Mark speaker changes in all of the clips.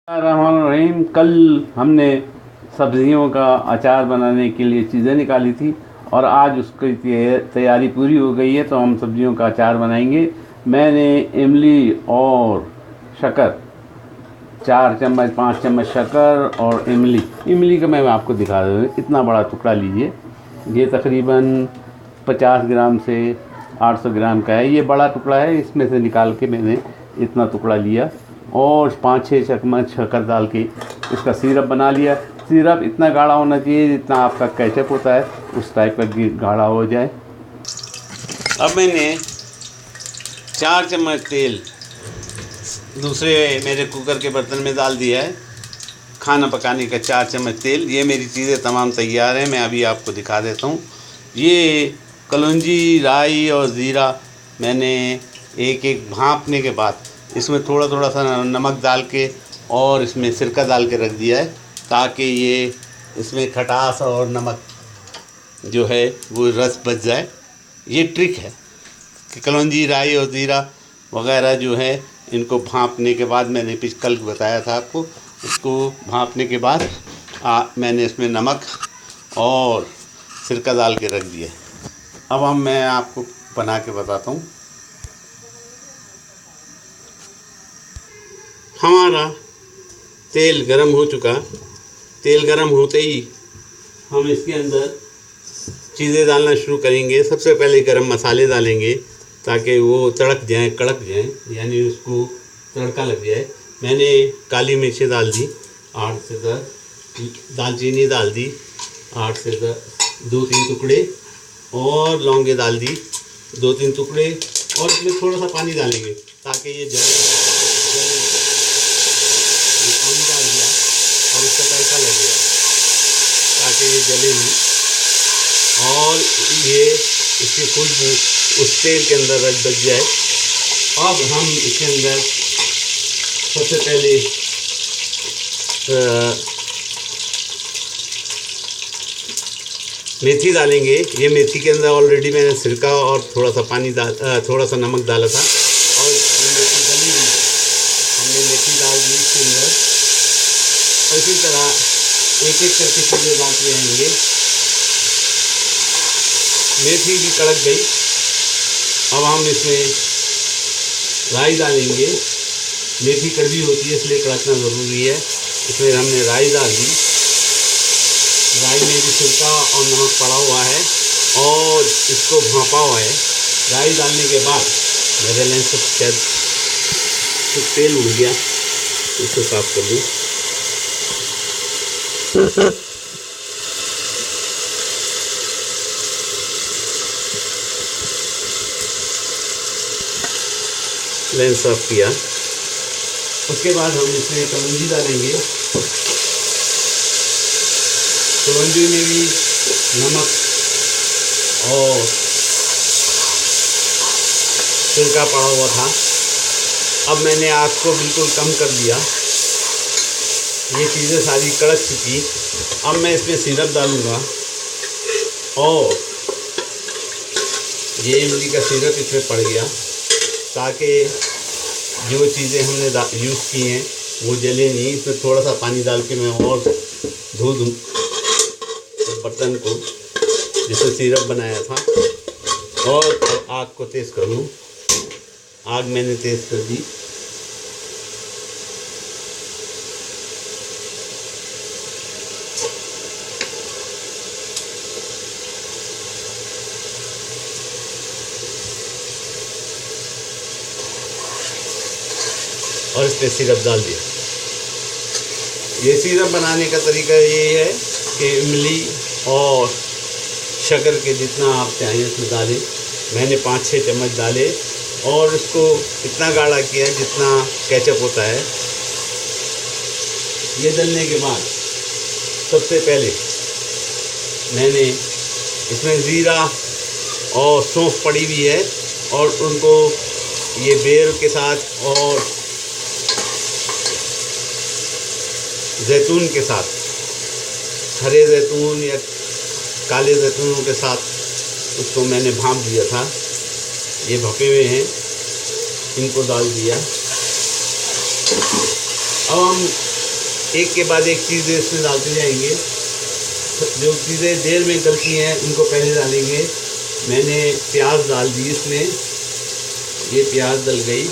Speaker 1: रहीम। कल हमने सब्जियों का अचार बनाने के लिए चीज़ें निकाली थी और आज उसकी तैयारी पूरी हो गई है, तो हम सब्जियों का अचार बनाएंगे। मैंने इमली और शक्कर 4 चम्मच 5 चम्मच शक्कर और इमली का मैं आपको दिखा दूँ। इतना बड़ा टुकड़ा लीजिए, ये तकरीबन 50 ग्राम से 800 ग्राम का है। ये बड़ा टुकड़ा है, इसमें से निकाल के मैंने इतना टुकड़ा लिया और 5-6 चम्मच शक्कर डाल के इसका सिरप बना लिया। सिरप इतना गाढ़ा होना चाहिए जितना आपका केचप होता है, उस टाइप का गाढ़ा हो जाए। अब मैंने 4 चम्मच तेल दूसरे मेरे कुकर के बर्तन में डाल दिया है। खाना पकाने का 4 चम्मच तेल। ये मेरी चीज़ें तमाम तैयार हैं, मैं अभी आपको दिखा देता हूँ। ये कलौंजी, राई और ज़ीरा मैंने एक एक भांपने के बाद इसमें थोड़ा थोड़ा सा नमक डाल के और इसमें सिरका डाल के रख दिया है, ताकि ये इसमें खटास और नमक जो है वो रस बच जाए। ये ट्रिक है कि कलौंजी, राई और ज़ीरा वगैरह जो है इनको भांपने के बाद, मैंने कल बताया था आपको, इसको भांपने के बाद मैंने इसमें नमक और सिरका डाल के रख दिया। अब मैं आपको बना के बताता हूँ। हमारा तेल गरम हो चुका। तेल गरम होते ही हम इसके अंदर चीज़ें डालना शुरू करेंगे। सबसे पहले गरम मसाले डालेंगे ताकि वो तड़क जाएं, कड़क जाएं, यानी उसको तड़का लग जाए। मैंने काली मिर्चें डाल दी 8 से 10, दालचीनी डाल दी 8 से 10, 2-3 टुकड़े, और लौंगे डाल दी 2-3 टुकड़े, और इसमें थोड़ा सा पानी डालेंगे ताकि ये जले पानी डाल दिया और इसका तड़का लगेगा ताकि ये जले नहीं, और ये इसकी खुशबू उस तेल के अंदर रच बच जाए। अब हम इसके अंदर सबसे पहले मेथी डालेंगे। ये मेथी के अंदर ऑलरेडी मैंने सिरका और थोड़ा सा पानी थोड़ा सा नमक डाला था, और ये मेथी गली हुई, हमने मेथी डाल दी इसके अंदर। और इसी तरह एक एक करके चीज़ें डालते रहेंगे। मेथी भी कड़क गई। अब हम इसमें राई डालेंगे। मेथी कड़वी होती है इसलिए कड़कना ज़रूरी है, इसलिए हमने राई डाल दी। राई में भी सिरका और नमक पड़ा हुआ है और इसको भांपा हुआ है। राई डालने के बाद मेरे लेंस से शायद कुछ तेल उड़ गया, इसको साफ कर दूँ। लेंस साफ किया। उसके बाद हम इसमें कलौंजी डालेंगे। कलौंजी में भी नमक और सिरका पड़ा हुआ था। अब मैंने आग को बिल्कुल कम कर दिया। ये चीज़ें सारी कड़क चुकी। अब मैं इसमें सिरप डालूँगा और ये इमली का सिरप इसमें पड़ गया, ताकि जो चीज़ें हमने यूज़ की हैं वो जले नहीं। इसमें थोड़ा सा पानी डाल के मैं और धो दूँ बर्तन को जिससे सिरप बनाया था, और आग को तेज़ कर लूँ। आग मैंने तेज़ कर दी। और इसमें सिरप डाल दिया। ये सिरप बनाने का तरीका ये है कि इमली और शक्कर के जितना आप चाहें उसमें डालें। मैंने 5-6 चम्मच डाले और इसको इतना गाढ़ा किया जितना केचप होता है। ये डालने के बाद सबसे पहले मैंने इसमें ज़ीरा और सौंफ पड़ी हुई है, और उनको ये बेर के साथ और जैतून के साथ, हरे जैतून या काले जैतूनों के साथ उसको मैंने भांप दिया था। ये भपे हुए हैं, इनको डाल दिया। अब हम एक के बाद एक चीज़ें इसमें डालते जाएंगे। जो चीज़ें देर में गलती हैं उनको पहले डालेंगे। मैंने प्याज डाल दी इसमें, ये प्याज डल गई।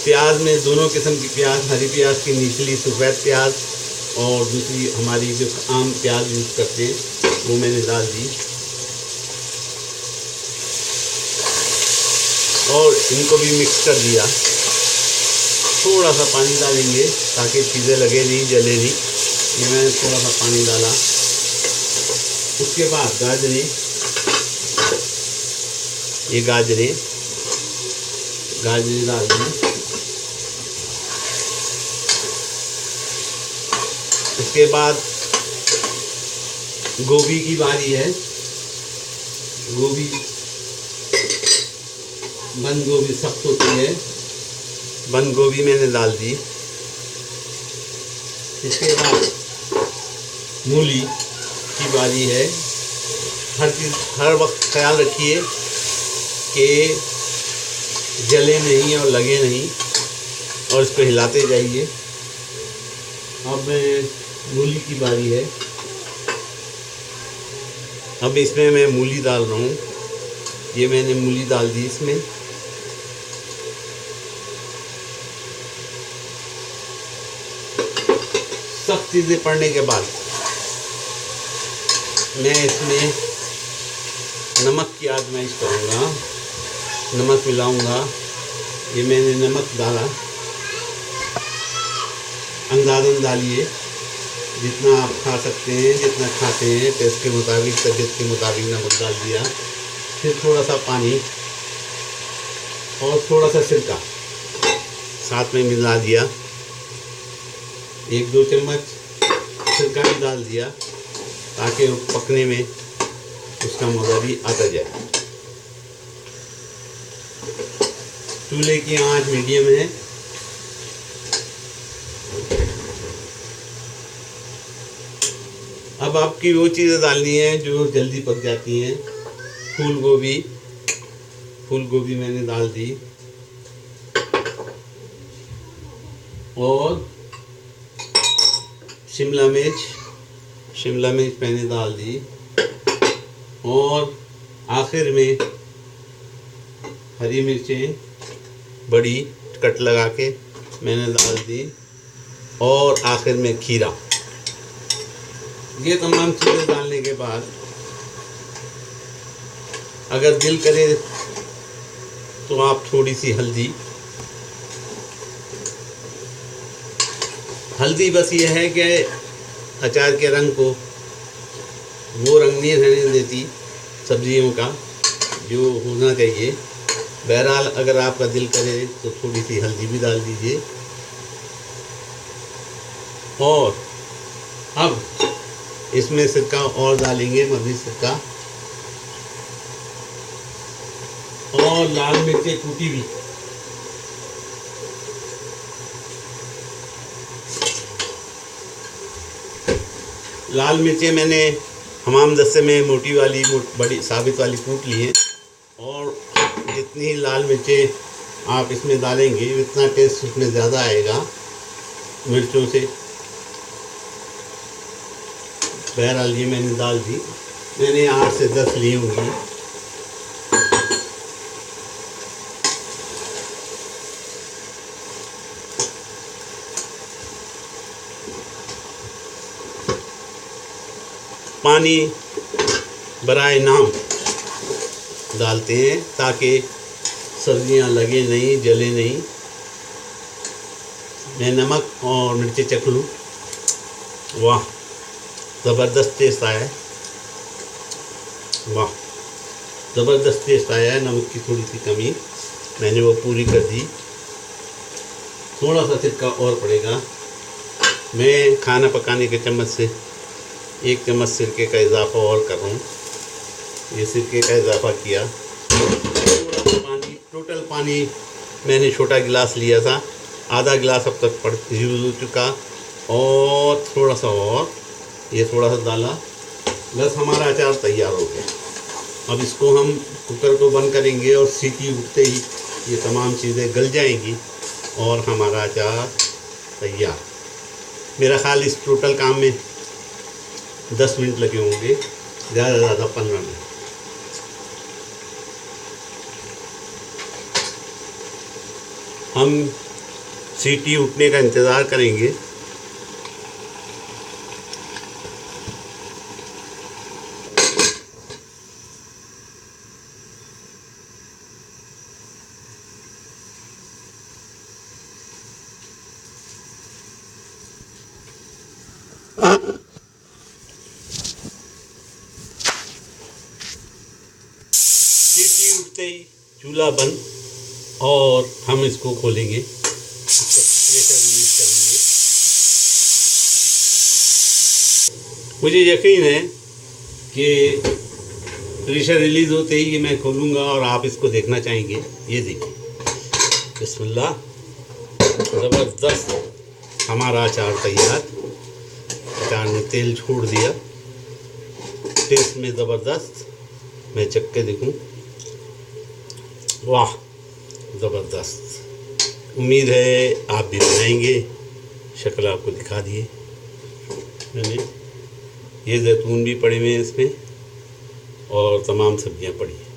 Speaker 1: प्याज में दोनों किस्म की प्याज, हरी प्याज की निचली सफ़ेद प्याज और दूसरी हमारी जो आम प्याज यूज़ करते हैं वो मैंने डाल दी। और इनको भी मिक्स कर दिया। थोड़ा सा पानी डालेंगे ताकि चीज़ें लगे नहीं, जले नहीं। ये मैंने थोड़ा सा पानी डाला। उसके बाद गाजरें, ये गाजरें डाल दी। उसके बाद गोभी की बारी है। गोभी, बंद गोभी सख्त होती है, बंद गोभी मैंने डाल दी। इसके बाद मूली की बारी है। हर वक्त ख्याल रखिए कि जले नहीं और लगे नहीं, और इसको हिलाते जाइए। अब मूली की बारी है। अब इसमें मैं मूली डाल रहा हूँ। ये मैंने मूली डाल दी इसमें। सब चीज़ें पड़ने के बाद मैं इसमें नमक की आजमाइश करूँगा, नमक मिलाऊँगा। ये मैंने नमक डाला, अंदाज़न डालिए जितना आप खा सकते हैं, जितना खाते हैं टेस्ट के मुताबिक, तबीयत के मुताबिक नमक डाल दिया। फिर थोड़ा सा पानी और थोड़ा सा सिरका साथ में मिला दिया। 1-2 चम्मच सिरका भी डाल दिया ताकि वो पकने में उसका मज़ा भी आता जाए। चूल्हे की आंच मीडियम है। अब आपकी वो चीज़ें डालनी है जो जल्दी पक जाती हैं। फूल गोभी मैंने डाल दी और शिमला मिर्च मैंने डाल दी और आखिर में हरी मिर्चें बड़ी कट लगा के मैंने डाल दी और आखिर में खीरा। ये तमाम चीज़ें डालने के बाद अगर दिल करे तो आप थोड़ी सी हल्दी बस ये है कि अचार के रंग को वो रंग नहीं रहने देती सब्जियों का जो होना चाहिए। बहरहाल अगर आपका दिल करे तो थोड़ी सी हल्दी भी डाल दीजिए। और अब इसमें सिरका और डालेंगे, मज़ीद सिरका, और लाल मिर्चें कूटी हुई। लाल मिर्चें मैंने हमाम दस्ते में मोटी वाली बड़ी साबित वाली कूट ली है। और जितनी लाल मिर्चें आप इसमें डालेंगे उतना टेस्ट उसमें ज़्यादा आएगा मिर्चों से। बहरहाल ये मैंने डाल दी। मैंने 8 से 10 ली होंगी। पानी बराए नाम डालते हैं ताकि सब्जियां लगे नहीं, जले नहीं। मैं नमक और मिर्ची चख लूँ। वाह, ज़बरदस्त टेस्ट आया है। वाह, ज़बरदस्त टेस्ट आया है। नमक की थोड़ी सी कमी मैंने वो पूरी कर दी। थोड़ा सा सिरका और पड़ेगा। मैं खाना पकाने के चम्मच से 1 चम्मच सिरके का इजाफ़ा और कर रहा हूँ। ये सिरके का इजाफ़ा किया। थोड़ा सा पानी, टोटल पानी मैंने छोटा गिलास लिया था, आधा गिलास अब तक यूज़ हो चुका। और थोड़ा सा और ये थोड़ा सा डाला, बस हमारा अचार तैयार हो गया। अब इसको हम कुकर को बंद करेंगे और सीटी उठते ही
Speaker 2: ये तमाम चीज़ें गल जाएंगी और हमारा अचार तैयार। मेरा ख्याल इस टोटल काम में 10 मिनट लगे होंगे, ज़्यादा से ज़्यादा 15 मिनट। हम सीटी उठने का इंतज़ार करेंगे। सीटी उठते ही चूल्हा बंद और हम इसको खोलेंगे, प्रेशर रिलीज करेंगे। मुझे यकीन है कि प्रेशर रिलीज होते ही ये मैं खोलूँगा और आप इसको देखना चाहेंगे। ये देखिए, बिस्मिल्लाह, ज़बरदस्त हमारा अचार तैयार। अचार ने तेल छोड़ दिया, टेस्ट में ज़बरदस्त। मैं चख के देखूँ, वाह ज़बरदस्त। उम्मीद है आप भी बनाएंगे। शक्ल आपको दिखा दिए मैंने। ये जैतून भी पड़े हुए हैं इसमें और तमाम सब्जियां पड़ी हैं।